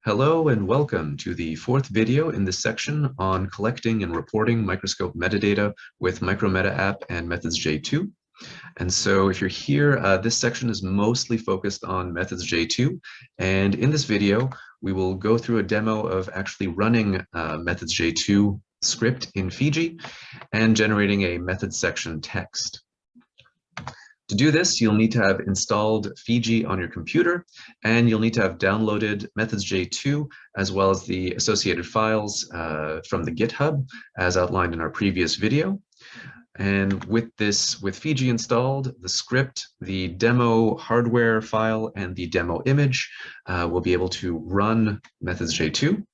Hello and welcome to the fourth video in this section on collecting and reporting microscope metadata with Micro-Meta App and MethodsJ2. And so if you're here, this section is mostly focused on MethodsJ2. And in this video, we will go through a demo of actually running MethodsJ2 script in Fiji and generating a method section text. To do this, you'll need to have installed Fiji on your computer, and you'll need to have downloaded MethodsJ2 as well as the associated files from the GitHub as outlined in our previous video. And with Fiji installed, the script, the demo hardware file, and the demo image will be able to run MethodsJ2.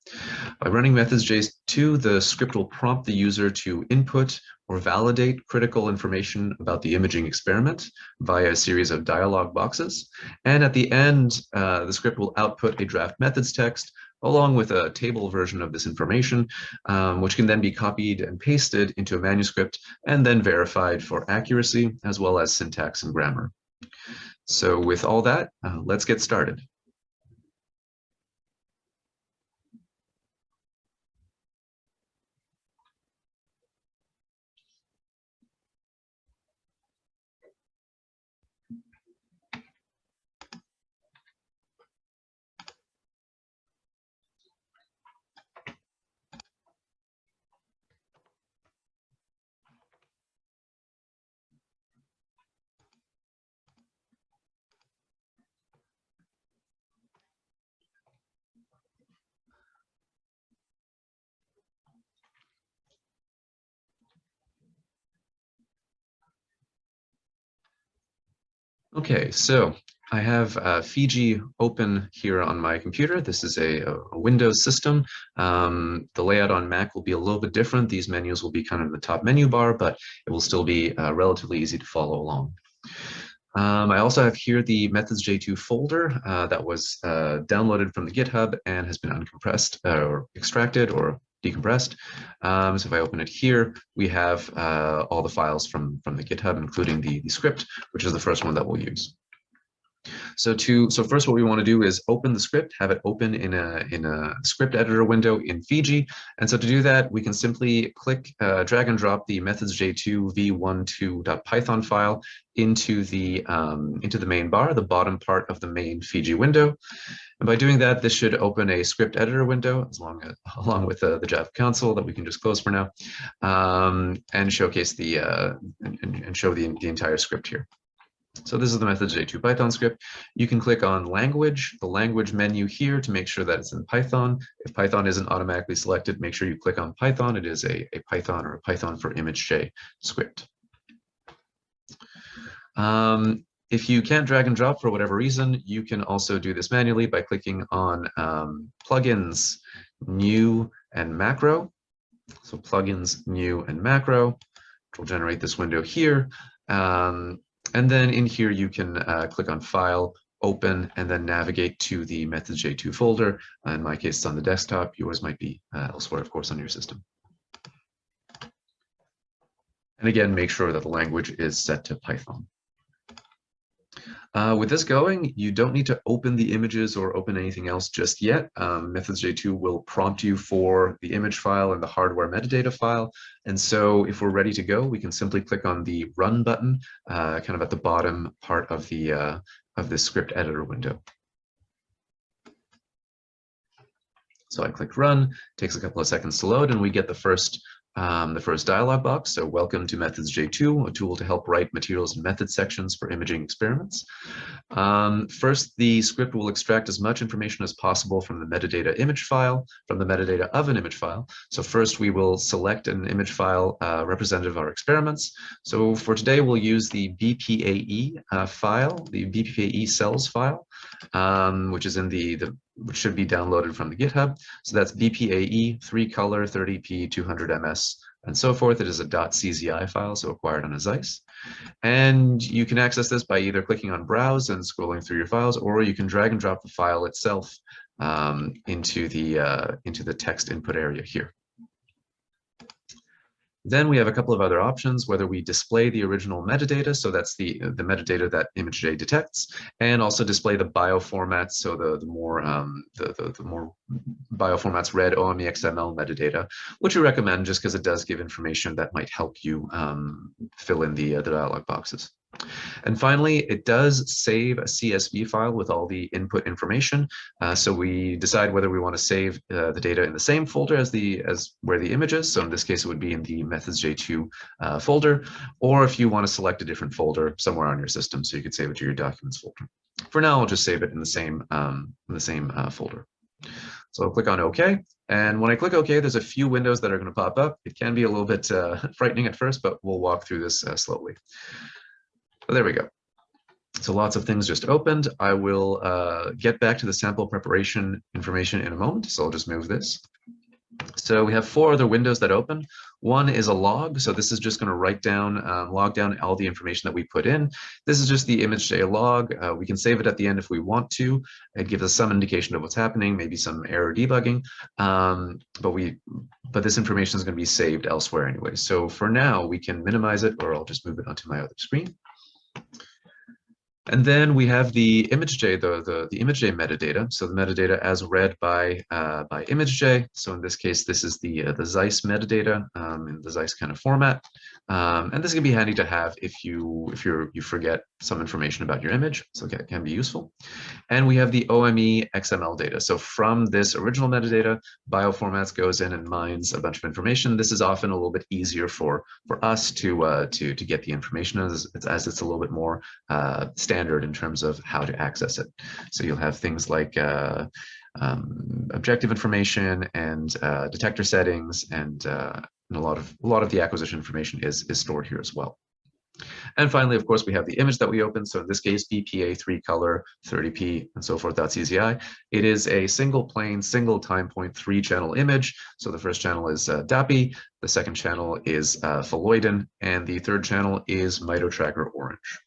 By running MethodsJ2, the script will prompt the user to input or validate critical information about the imaging experiment via a series of dialog boxes. And at the end, the script will output a draft methods text along with a table version of this information, which can then be copied and pasted into a manuscript and then verified for accuracy as well as syntax and grammar. So with all that, let's get started. Okay, so I have Fiji open here on my computer. This is a Windows system. The layout on Mac will be a little bit different. These menus will be kind of in the top menu bar, but it will still be relatively easy to follow along. I also have here the MethodsJ2 folder that was downloaded from the GitHub and has been uncompressed or extracted or decompressed. So if I open it here, we have all the files from the GitHub, including the script, which is the first one that we'll use. So first what we want to do is open the script, have it open in a script editor window in Fiji. And so to do that, we can simply click, drag and drop the MethodsJ2 v12.python file into the main bar, the bottom part of the main Fiji window. And by doing that, this should open a script editor window along with the Java console that we can just close for now, and showcase and show the entire script here. So this is the MethodsJ2 Python script. You can click on language, the language menu here to make sure that it's in Python. If Python isn't automatically selected, make sure you click on Python. It is a Python or a Python for ImageJ script. If you can't drag and drop for whatever reason, you can also do this manually by clicking on plugins, new and macro. So plugins, new and macro, which will generate this window here. And then in here, you can click on File, Open, and then navigate to the MethodsJ2 folder. In my case, it's on the desktop. Yours might be elsewhere, of course, on your system. And again, make sure that the language is set to Python. With this going, you don't need to open the images or open anything else just yet. MethodsJ2 will prompt you for the image file and the hardware metadata file. And so if we're ready to go, we can simply click on the Run button, kind of at the bottom part of the script editor window. So I clicked Run, takes a couple of seconds to load, and we get the first dialog box. So welcome to MethodsJ2, a tool to help write materials and method sections for imaging experiments. First, the script will extract as much information as possible from the metadata image file, from the metadata of an image file. So first we will select an image file representative of our experiments. So for today, we'll use the BPAE file, the BPAE cells file, which is in which should be downloaded from the GitHub. So that's BPAE 3-color 30p 200 ms and so forth. It is a .czi file, so acquired on a Zeiss. And you can access this by either clicking on Browse and scrolling through your files, or you can drag and drop the file itself into the text input area here. Then we have a couple of other options, whether we display the original metadata, so that's the metadata that ImageJ detects, and also display the bioformats, so the more bioformats read Ome XML metadata, which we recommend just because it does give information that might help you fill in the dialog boxes. And finally, it does save a CSV file with all the input information. So we decide whether we want to save the data in the same folder as where the image is. So in this case, it would be in the MethodsJ2 folder, or if you want to select a different folder somewhere on your system, so you could save it to your documents folder. For now, I'll just save it in the same folder. So I'll click on OK. And when I click OK, there's a few windows that are going to pop up. It can be a little bit frightening at first, but we'll walk through this slowly. So there we go. So lots of things just opened. I will get back to the sample preparation information in a moment. So I'll just move this. So we have 4 other windows that open. One is a log. So this is just going to write down, log down all the information that we put in. This is just the ImageJ log. We can save it at the end if we want to. It gives us some indication of what's happening, maybe some error debugging. But this information is going to be saved elsewhere anyway. So for now, we can minimize it, or I'll just move it onto my other screen. And then we have the ImageJ, the ImageJ metadata. So the metadata as read by ImageJ. So in this case, this is the Zeiss metadata in the Zeiss kind of format. And this can be handy to have if you forget some information about your image. So it can be useful. And we have the Ome XML data. So from this original metadata, bioformats goes in and mines a bunch of information. This is often a little bit easier for us to get the information as it's a little bit more standard in terms of how to access it. So you'll have things like objective information and detector settings, and a lot of the acquisition information is stored here as well. And finally, of course, we have the image that we opened. So in this case, BPA 3 color, 30p, and so forth, .czi. It is a single plane, single time point, 3-channel image. So the first channel is DAPI, the second channel is phalloidin, and the third channel is mitotracker orange.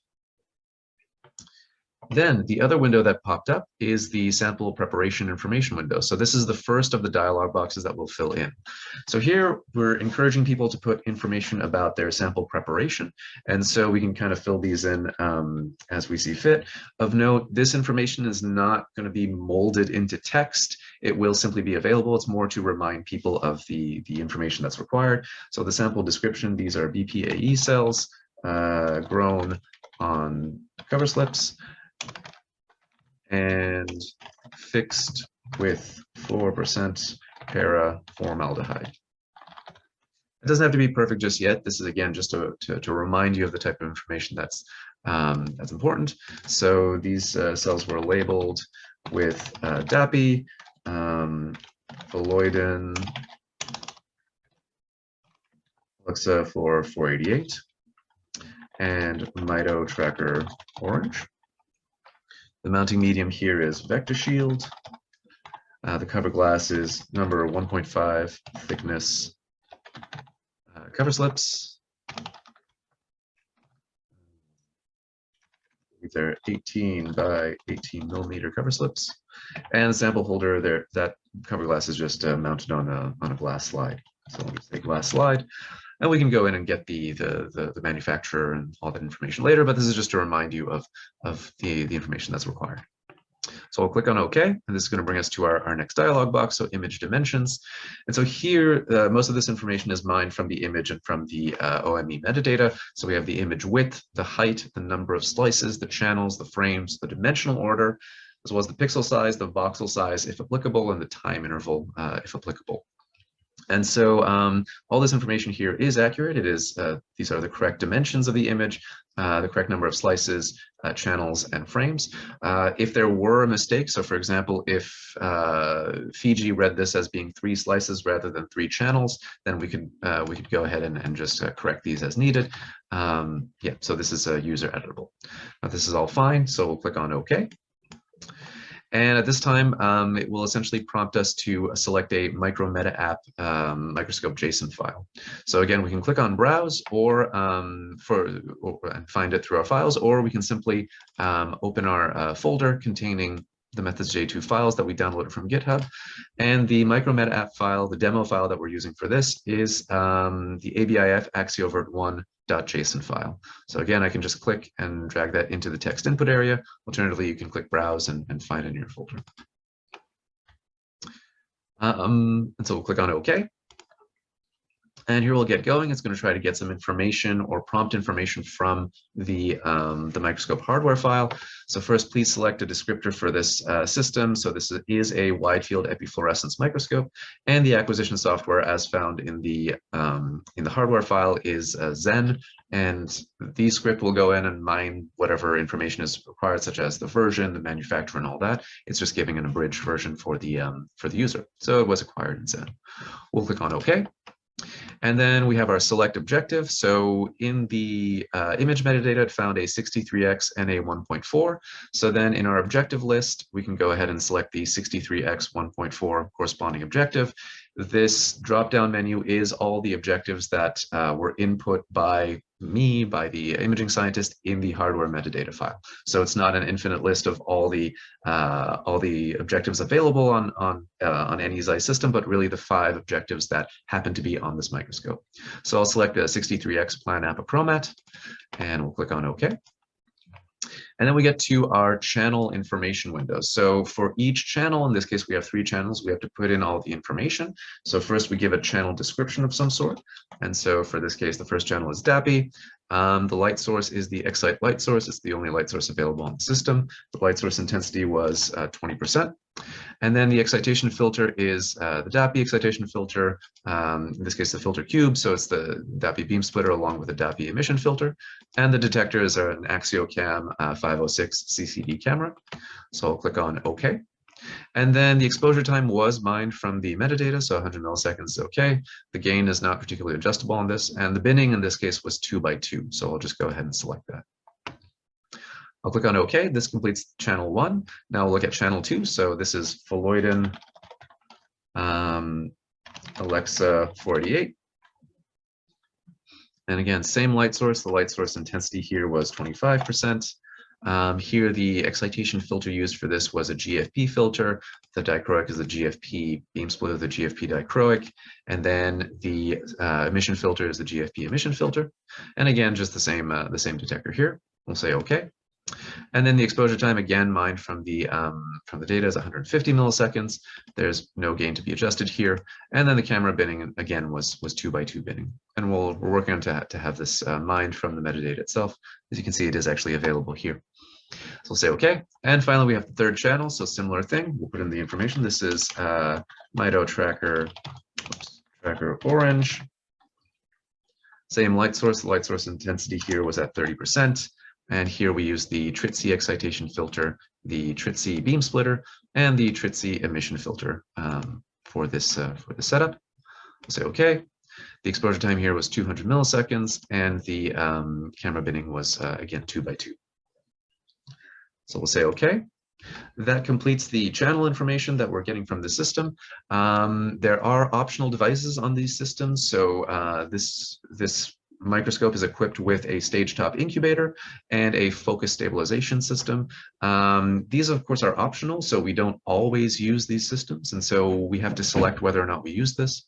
Then the other window that popped up is the sample preparation information window. So this is the first of the dialog boxes that we'll fill in. So here we're encouraging people to put information about their sample preparation. And so we can kind of fill these in as we see fit. Of note, this information is not going to be molded into text. It will simply be available. It's more to remind people of the information that's required. So the sample description, these are BPAE cells grown on cover slips and fixed with 4% para-formaldehyde. It doesn't have to be perfect just yet. This is, again, just to remind you of the type of information that's important. So these cells were labeled with DAPI, phalloidin, Alexa for 488, and mitotracker orange. The mounting medium here is Vector Shield. The cover glass is number 1.5 thickness cover slips. These are 18 by 18 millimeter cover slips. And the sample holder there, that cover glass is just mounted on a glass slide. So we'll just take a glass slide. And we can go in and get the manufacturer and all that information later, but this is just to remind you of the information that's required. So I'll click on OK, and this is going to bring us to our next dialog box, so image dimensions. And so here, most of this information is mined from the image and from the Ome metadata. So we have the image width, the height, the number of slices, the channels, the frames, the dimensional order, as well as the pixel size, the voxel size, if applicable, and the time interval, if applicable. And so all this information here is accurate. It is these are the correct dimensions of the image, the correct number of slices, channels, and frames. If there were a mistake, so for example, if Fiji read this as being 3 slices rather than 3 channels, then we could go ahead and just correct these as needed. Yeah, so this is user editable. Now, this is all fine, so we'll click on OK. And at this time, it will essentially prompt us to select a Micro-Meta App Microscope JSON file. So again, we can click on Browse or find it through our files, or we can simply open our folder containing the MethodsJ2 files that we downloaded from GitHub. And the Micro-Meta App file, the demo file that we're using for this, is the ABIF axiovert1.json file. So again, I can just click and drag that into the text input area. Alternatively, you can click browse and find it in your folder. And so we'll click on OK. And here we'll get going. It's going to try to get some information or prompt information from the microscope hardware file. So first, please select a descriptor for this system. So this is a wide field epifluorescence microscope, and the acquisition software, as found in the hardware file, is Zen. And the script will go in and mine whatever information is required, such as the version, the manufacturer, and all that. It's just giving an abridged version for the user. So it was acquired in Zen. We'll click on OK. And then we have our select objective. So in the image metadata, it found a 63x and a 1.4. So then in our objective list, we can go ahead and select the 63x 1.4 corresponding objective. This drop-down menu is all the objectives that were input by me, by the imaging scientist, in the hardware metadata file. So it's not an infinite list of all the objectives available on any Zeiss system, but really the 5 objectives that happen to be on this microscope. So I'll select the 63x plan apochromat, and we'll click on OK. And then we get to our channel information window. So for each channel, in this case, we have 3 channels, we have to put in all the information. So first we give a channel description of some sort. And so for this case, the first channel is DAPI. The light source is the Excite light source. It's the only light source available on the system. The light source intensity was 20%. And then the excitation filter is the DAPI excitation filter, in this case, the filter cube. So it's the DAPI beam splitter along with the DAPI emission filter. And the detectors are an AxioCam 506 CCD camera. So I'll click on OK. And then the exposure time was mined from the metadata, so 100 milliseconds is okay. The gain is not particularly adjustable on this. And the binning in this case was 2 by 2. So I'll just go ahead and select that. I'll click on OK. This completes channel 1. Now we'll look at channel 2. So this is Phalloidin Alexa 488. And again, same light source. The light source intensity here was 25%. Here, the excitation filter used for this was a GFP filter. The dichroic is the GFP beam splitter, the GFP dichroic. And then the emission filter is the GFP emission filter. And again, just the same detector here. We'll say OK. And then the exposure time, again, mined from the data, is 150 milliseconds. There's no gain to be adjusted here. And then the camera binning, again, was 2 by 2 binning. And we're working on to have this mined from the metadata itself. As you can see, it is actually available here. So we'll say OK. And finally, we have the third channel. So similar thing. We'll put in the information. This is Mito tracker orange. Same light source. The light source intensity here was at 30%. And here we use the TRITC excitation filter, the TRITC beam splitter, and the TRITC emission filter for this setup. We'll say OK. The exposure time here was 200 milliseconds, and the camera binning was, again, 2 by 2. So we'll say OK. That completes the channel information that we're getting from the system. There are optional devices on these systems. So this microscope is equipped with a stage top incubator and a focus stabilization system. These, of course, are optional, so we don't always use these systems, and so we have to select whether or not we use this.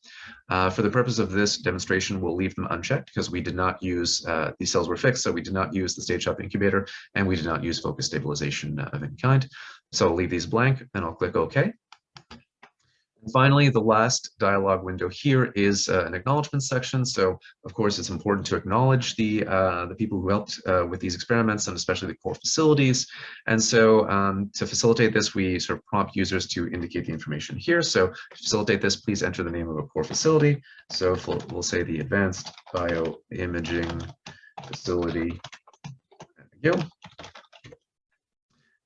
For the purpose of this demonstration, we'll leave them unchecked because we did not use, these cells were fixed, so we did not use the stage top incubator, and we did not use focus stabilization of any kind. So I'll leave these blank, and I'll click OK. And finally, the last dialog window here is an acknowledgement section. So, of course, it's important to acknowledge the people who helped with these experiments, and especially the core facilities. And so to facilitate this, we sort of prompt users to indicate the information here. So to facilitate this, please enter the name of a core facility. So we'll say the Advanced Bioimaging Facility. There we go.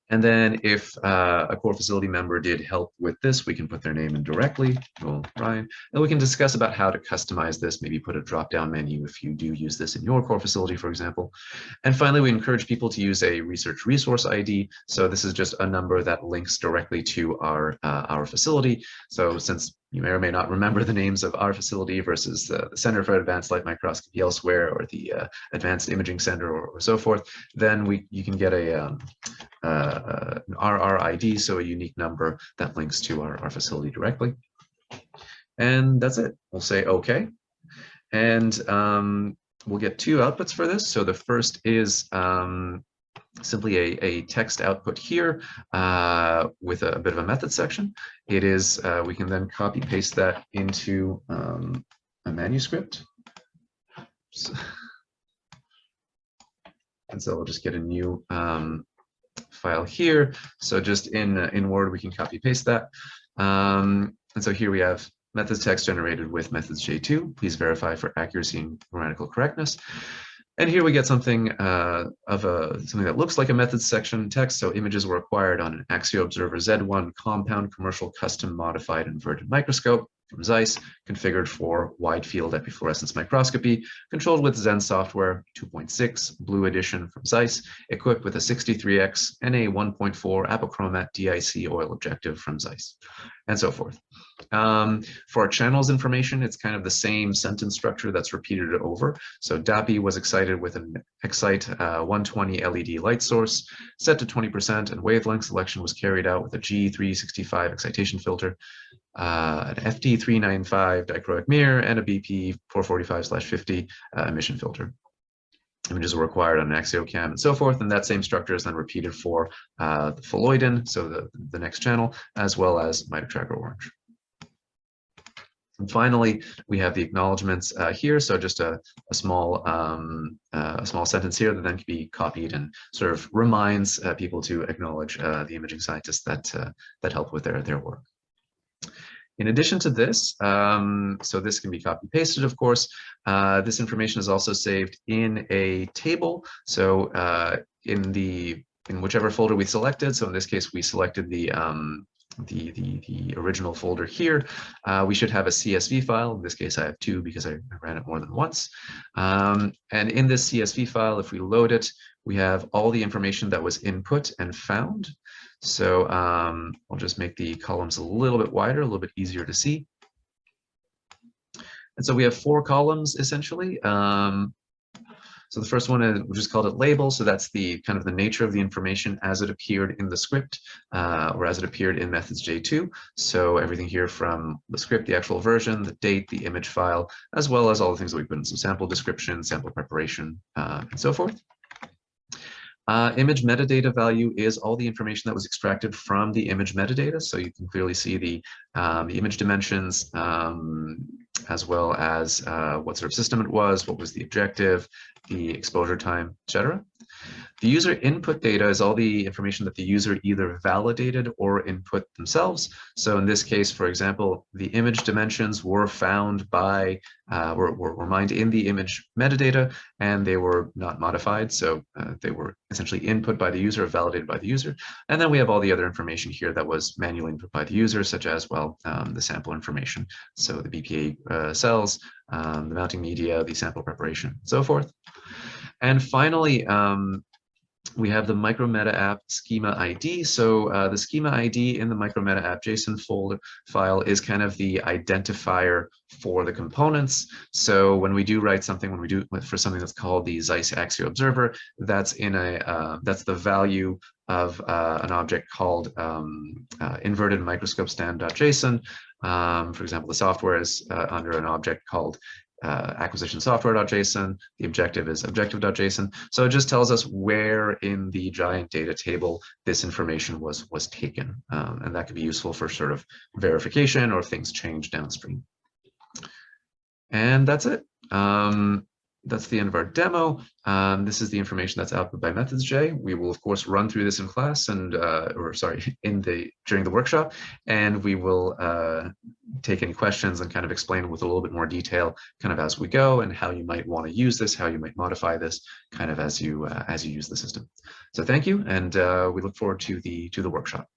And then if a core facility member did help with this, we can put their name in directly, Ryan, and we can discuss about how to customize this, maybe put a drop-down menu if you do use this in your core facility, for example. And finally, we encourage people to use a research resource ID. So this is just a number that links directly to our facility. So since you may or may not remember the names of our facility versus the Center for Advanced Light Microscopy elsewhere, or the Advanced Imaging Center, or so forth, then you can get a an RRID, so a unique number that links to our facility directly. And that's it. We'll say OK. And we'll get two outputs for this. So the first is simply a text output here with a bit of a method section. It is, we can then copy paste that into a manuscript. And so we'll just get a new file here. So just in Word, we can copy paste that. And so here we have methods text generated with MethodsJ2. Please verify for accuracy and grammatical correctness. And here we get something something that looks like a methods section text. So images were acquired on an Axio Observer Z1 compound commercial custom modified inverted microscope from Zeiss, configured for wide field epifluorescence microscopy, controlled with Zen software 2.6 Blue Edition from Zeiss, equipped with a 63x and a 1.4 apochromat DIC oil objective from Zeiss, and so forth. For our channels information, it's kind of the same sentence structure that's repeated over. So DAPI was excited with an Excite 120 LED light source set to 20%, and wavelength selection was carried out with a G365 excitation filter, an FD395 dichroic mirror, and a BP 445/50 emission filter. Images were acquired on an AxioCam and so forth, and that same structure is then repeated for the phalloidin, so the next channel, as well as MitoTracker Orange. And finally, we have the acknowledgments here. So just a small sentence here that then can be copied and sort of reminds people to acknowledge the imaging scientists that help with their work. In addition to this, so this can be copy pasted, of course. This information is also saved in a table. So in whichever folder we selected. So in this case, we selected the original folder here. We should have a CSV file. In this case, I have two because I ran it more than once. And in this CSV file, if we load it, we have all the information that was input and found. So I'll just make the columns a little bit wider, a little bit easier to see. And so we have 4 columns essentially. So the first one is, we just called it label. So that's the kind of the nature of the information as it appeared in the script or as it appeared in MethodsJ2. So everything here from the script, the actual version, the date, the image file, as well as all the things that we put in, some sample description, sample preparation, and so forth. Image metadata value is all the information that was extracted from the image metadata. So you can clearly see the image dimensions, as well as what sort of system it was, what was the objective, the exposure time, etc. The user input data is all the information that the user either validated or input themselves. So in this case, for example, the image dimensions were found by, were mined in the image metadata, and they were not modified. So they were essentially input by the user, validated by the user. And then we have all the other information here that was manually input by the user, such as, well, the sample information. So the BPA cells, the mounting media, the sample preparation, so forth. And finally, we have the Micro-Meta App schema ID. So the schema ID in the Micro-Meta App JSON folder file is kind of the identifier for the components. So when we do write something, when we do for something that's called the Zeiss Axio Observer, that's in a that's the value of an object called inverted microscope stand.json. For example, the software is under an object called acquisition software.json. The objective is objective.json. So it just tells us where in the giant data table this information was taken. And that could be useful for sort of verification or if things change downstream. And that's it. That's the end of our demo. This is the information that's output by MethodsJ. We will of course run through this in class and, during the workshop, and we will take any questions and kind of explain with a little bit more detail kind of as we go and how you might want to use this, how you might modify this kind of as you use the system. So thank you, and we look forward to the workshop.